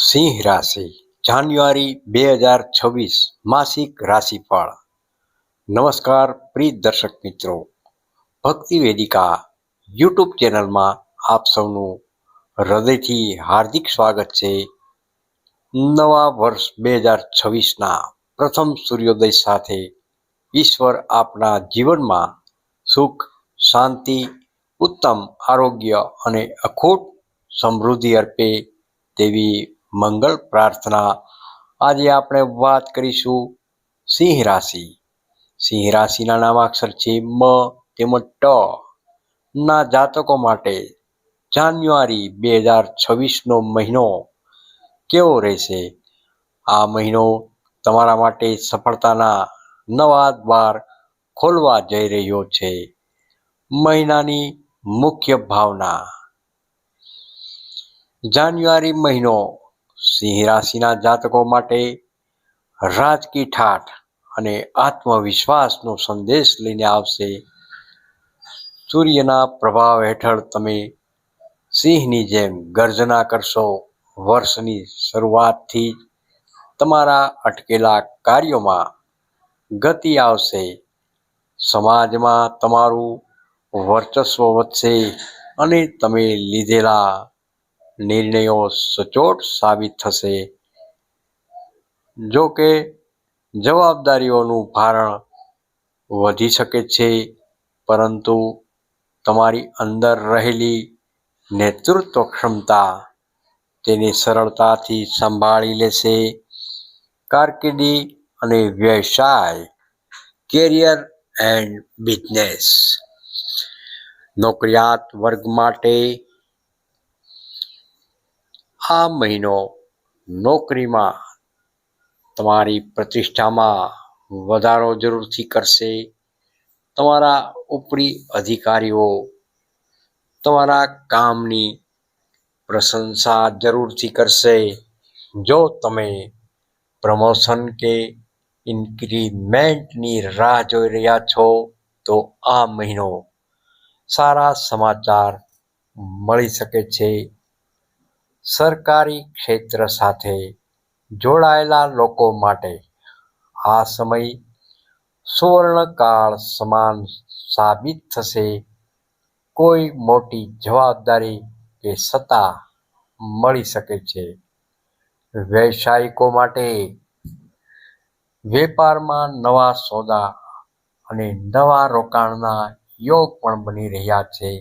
સિંહ રાશિ જાન્યુઆરી 2026 માસિક રાશિફળ. નમસ્કાર પ્રિય દર્શક મિત્રો, ભક્તિ વેદિકા યુટ્યુબ ચેનલમાં આપ સૌનું હૃદયથી હાર્દિક સ્વાગત છે. નવા વર્ષ 2026ના પ્રથમ સૂર્યોદય સાથે ઈશ્વર આપના જીવનમાં સુખ, શાંતિ, ઉત્તમ આરોગ્ય અને અખૂટ સમૃદ્ધિ અર્પે તેવી મંગલ પ્રાર્થના. આજે આપણે વાત કરીશું સિંહ રાશિ. સિંહ રાશિના નામાક્ષર છે મ તેમજ ટ ના જાતકો માટે જાન્યુઆરી 2026નો મહિનો કેવો રહેશે? આ મહિનો તમારા માટે સફળતાના નવા દ્વાર ખોલવા જઈ રહ્યો છે. મહિનાની મુખ્ય ભાવના. જાન્યુઆરી મહિનો સિંહ રાશિના જાતકો માટે રાજકી ઠાઠ અને આત્મવિશ્વાસનો સંદેશ લઈને આવશે. સૂર્યના પ્રભાવ હેઠળ તમે સિંહની જેમ ગર્જના કરશો. વર્ષની શરૂઆતથી જ તમારા અટકેલા કાર્યોમાં ગતિ આવશે. સમાજમાં તમારું વર્ચસ્વ વધશે અને તમે લીધેલા નિર્ણયો સચોટ સાબિત થશે. જો કે જવાબદારીઓનું ભારણ વધી શકે છે, પરંતુ તમારી અંદર રહેલી નેતૃત્વ ક્ષમતા તેને સરળતાથી સંભાળી લેશે. કારકિર્દી અને વ્યવસાય, કેરિયર એન્ડ બિઝનેસ. નોકરિયાત વર્ગ માટે આ મહિનો નોકરીમાં તમારી પ્રતિષ્ઠામાં વધારો જરૂરથી કરશે. તમારા ઉપરી અધિકારીઓ તમારા કામની પ્રશંસા જરૂરથી કરશે. જો તમે પ્રમોશન કે ઇન્ક્રીમેન્ટની રાહ જોઈ રહ્યા છો, તો આ મહિનો સારા સમાચાર મળી શકે છે. સરકારી ક્ષેત્ર સાથે જોડાયેલા લોકો માટે આ સમય સુવર્ણકાળ સમાન સાબિત થશે. કોઈ મોટી જવાબદારી કે સત્તા મળી શકે છે. વ્યવસાયિકો માટે વેપારમાં નવા સોદા અને નવા રોકાણના યોગ પણ બની રહ્યા છે.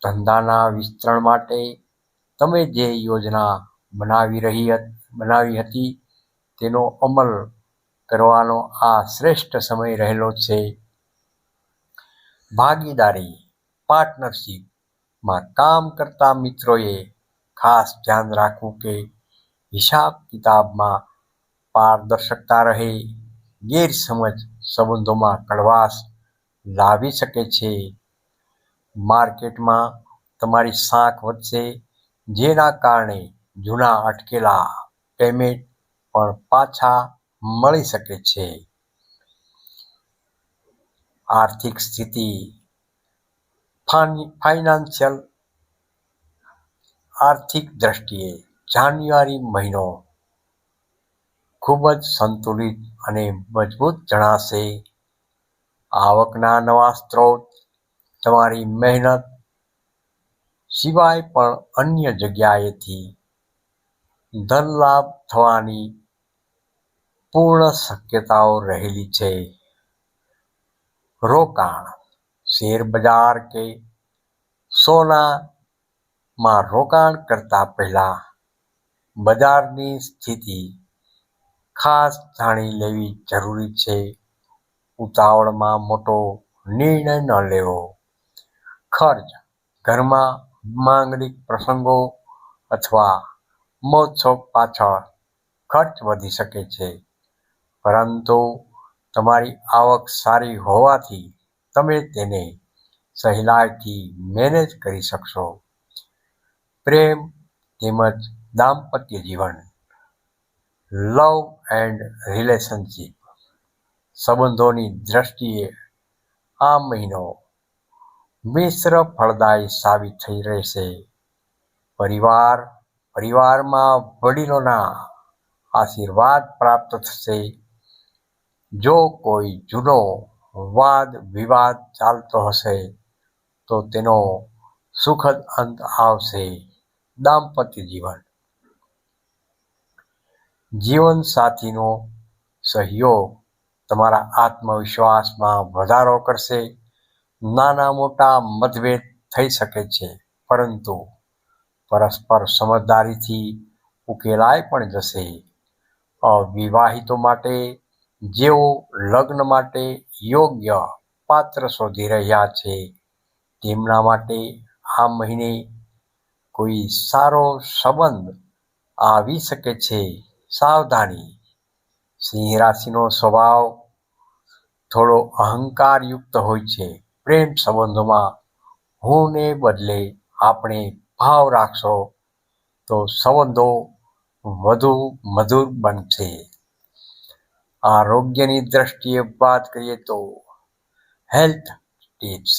ધંધાના વિસ્તરણ માટે તમે જે યોજના બનાવી હતી તેનો અમલ કરવાનો આ શ્રેષ્ઠ સમય રહેલો છે. ભાગીદારી, પાર્ટનરશિપમાં કામ કરતા મિત્રોએ ખાસ ધ્યાન રાખવું કે હિસાબ કિતાબમાં પારદર્શકતા રહે. ગેરસમજ સંબંધોમાં કડવાશ લાવી શકે છે. માર્કેટમાં તમારી સાખ વધશે, જેના કારણે જૂના અટકેલા પેમેન્ટ પણ પાછા મળી શકે છે. આર્થિક સ્થિતિ, ફાઇનાન્શિયલ. આર્થિક દ્રષ્ટિએ જાન્યુઆરી મહિનો ખૂબ જ સંતુલિત અને મજબૂત જણાશે. આવકના નવા સ્ત્રોત, તમારી મહેનત સિવાય પણ અન્ય જગ્યાએથી ધન લાભ થવાની પૂર્ણ શક્યતાઓ રહેલી છે. રોકાણ, શેર બજાર કે સોનામાં રોકાણ કરતા પહેલા બજારની સ્થિતિ ખાસ જાણી લેવી જરૂરી છે. ઉતાવળમાં મોટો નિર્ણય ન લેવો. ખર્ચ, ઘરમાં માંગલિક પ્રસંગો અથવા મહોત્સવ પાછળ ખર્ચ વધી શકે છે, પરંતુ તમારી આવક સારી હોવાથી તમે તેને સહેલાઈથી મેનેજ કરી શકશો. પ્રેમ તેમજ દાંપત્ય જીવન, લવ એન્ડ રિલેશનશિપ. સંબંધોની દ્રષ્ટિએ આ મહિનો મિશ્ર ફળદાયી સાબિત થઈ રહેશે. પરિવાર પરિવારમાં વડીલોના આશીર્વાદ પ્રાપ્ત થશે. જો કોઈ જૂનો વાદ વિવાદ ચાલતો હશે તો તેનો સુખદ અંત આવશે. દાંપત્ય જીવનસાથીનો સહયોગ તમારા આત્મવિશ્વાસમાં વધારો કરશે. નાના મોટા મતભેદ થઈ શકે છે, પરંતુ પરસ્પર સમજદારીથી ઉકેલાઈ પણ જશે. અવિવાહિતો માટે જેઓ લગ્ન માટે યોગ્ય પાત્ર શોધી રહ્યા છે તેમના માટે આ મહિને કોઈ સારો સંબંધ આવી શકે છે. સાવધાની: સિંહ રાશિનો સ્વભાવ થોડો અહંકારયુક્ત હોય છે. પ્રેમ સંબંધોમાં હુંને બદલે આપણે ભાવ રાખશો તો સંબંધો વધુ મધુર બનશે. આરોગ્યની દ્રષ્ટિએ વાત કરીએ તો હેલ્થ ટિપ્સ: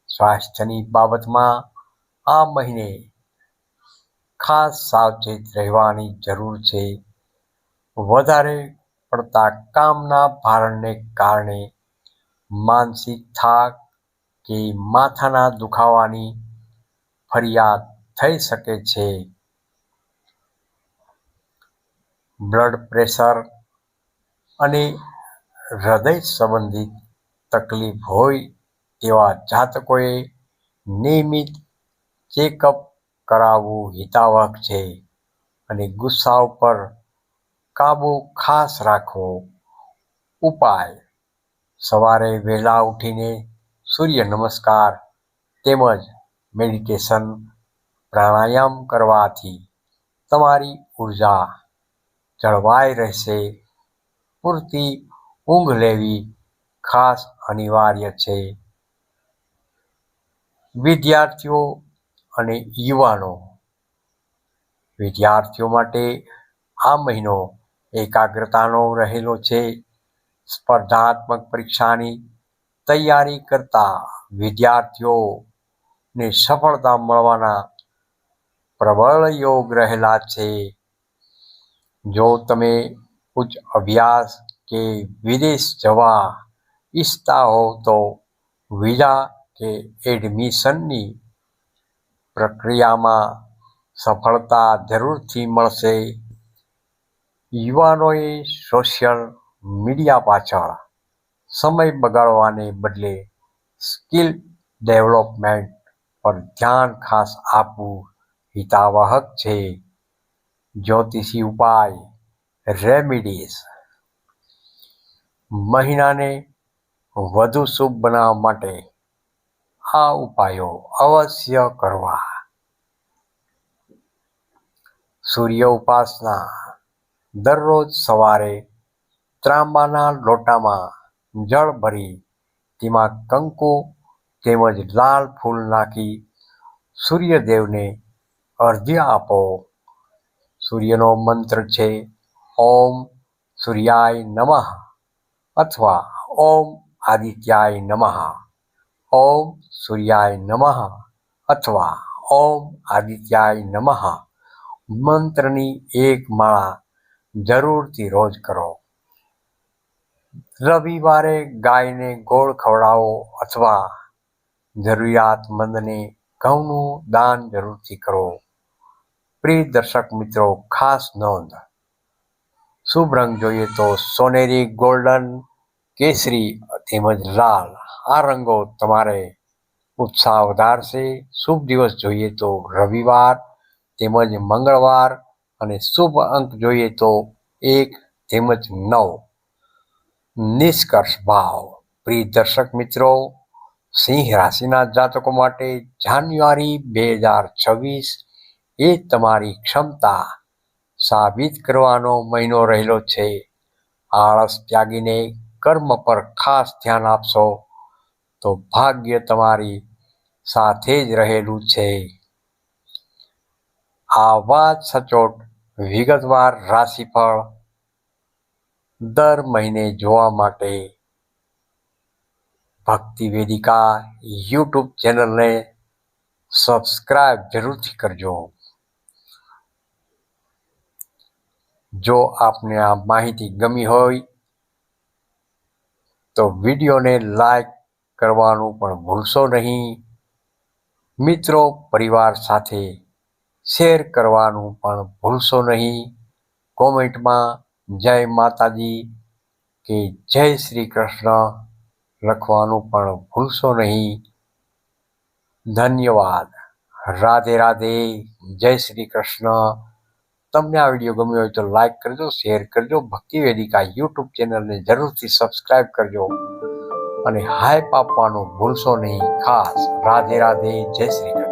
સ્વાસ્થ્યની બાબતમાં આ મહિને ખાસ સાવચેત રહેવાની જરૂર છે. વધારે પડતા કામના ભારણને કારણે માનસિક થાક કે માથાના દુખાવાની ફરિયાદ થઈ શકે છે. બ્લડ પ્રેશર અને હૃદય સંબંધિત તકલીફ હોય તેવા જાતકોએ નિયમિત ચેકઅપ કરાવવું હિતાવહ છે. અને ગુસ્સા ઉપર કાબૂ ખાસ રાખવો. ઉપાય: સવારે વહેલા ઉઠીને સૂર્ય નમસ્કાર તેમજ મેડિટેશન પ્રાણાયામ કરવાથી તમારી ઉર્જા જળવાઈ રહેશે. પૂરતી ઊંઘ લેવી ખાસ અનિવાર્ય છે. વિદ્યાર્થીઓ અને યુવાનો: વિદ્યાર્થીઓ માટે આ મહિનો એકાગ્રતાનો રહેલો છે. સ્પર્ધાત્મક પરીક્ષાની તૈયારી કરતા વિદ્યાર્થીઓને સફળતા મળવાના પ્રબળ યોગ રહેલા છે. જો તમે ઉચ્ચ અભ્યાસ કે વિદેશ જવા ઈચ્છતા હો તો વિઝા કે એડમિશનની પ્રક્રિયામાં સફળતા જરૂરથી મળશે. યુવાનોએ સોશિયલ મીડિયા પાછળ સમય બગાડવાને બદલે સ્કિલ ડેવલપમેન્ટ પર ધ્યાન ખાસ આપવું હિતાવહ છે. જ્યોતિષી ઉપાય રેમિડીઝ: મહિનાને વધુ શુભ બનાવવા માટે આ ઉપાયો અવશ્ય કરવા. સૂર્ય ઉપાસના: દરરોજ સવારે ત્રાંબાના લોટામાં જળ ભરી તેમાં કંકુ તેમજ લાલ ફૂલ નાખી સૂર્યદેવને અર્ઘ્ય આપો. સૂર્યનો મંત્ર છે ઓમ સૂર્યાય નમઃ અથવા ઓમ આદિત્યાય નમઃ. ઓમ સૂર્યાય નમઃ અથવા ઓમ આદિત્યાય નમઃ મંત્રની એક માળા જરૂરથી રોજ કરો. રવિવારે ગાયને ગોળ ખવડાવો અથવા જરૂરિયાતમંદને ઘઉંનું દાન જરૂરથી કરો. પ્રિય દર્શક મિત્રો, ખાસ નોંધ: શુભ રંગ જોઈએ તો સોનેરી, ગોલ્ડન, કેસરી તેમજ લાલ આ રંગો તમારે ઉત્સાહ વધારશે. શુભ દિવસ જોઈએ તો રવિવાર તેમજ મંગળવાર અને શુભ અંક જોઈએ તો 1 તેમજ 9. નિષ્કર્ષ ભાવ: પ્રિય દર્શક મિત્રો, સિંહ રાશિના જાતકો માટે જાન્યુઆરી 2026 એ તમારી ક્ષમતા સાબિત કરવાનો મહિનો રહેલો છે. આળસ ત્યાગીને કર્મ પર ખાસ ધ્યાન આપશો તો ભાગ્ય તમારી સાથે જ રહેલું છે. આવા સચોટ વિગતવાર રાશિફળ દર મહિને જોવા માટે ભક્તિ વેદિકા યુટ્યુબ ચેનલને સબસ્ક્રાઇબ જરૂરથી કરજો. જો આપને આ માહિતી ગમી હોય તો વિડીયોને લાઈક કરવાનું પણ ભૂલશો નહીં. મિત્રો પરિવાર સાથે શેર કરવાનું પણ ભૂલશો નહીં. કોમેન્ટમાં જય માતાજી કે જય શ્રી કૃષ્ણ લખવાનું પણ ભૂલશો નહીં. ધન્યવાદ. રાધે રાધે. જય શ્રી કૃષ્ણ. તમને આ વિડીયો ગમ્યો હોય તો લાઈક કરજો, શેર કરજો. ભક્તિ વેદિકા યુટ્યુબ ચેનલને જરૂરથી સબસ્ક્રાઈબ કરજો અને હાઈપ આપવાનું ભૂલશો નહીં. ખાસ રાધે રાધે. જય શ્રી કૃષ્ણ.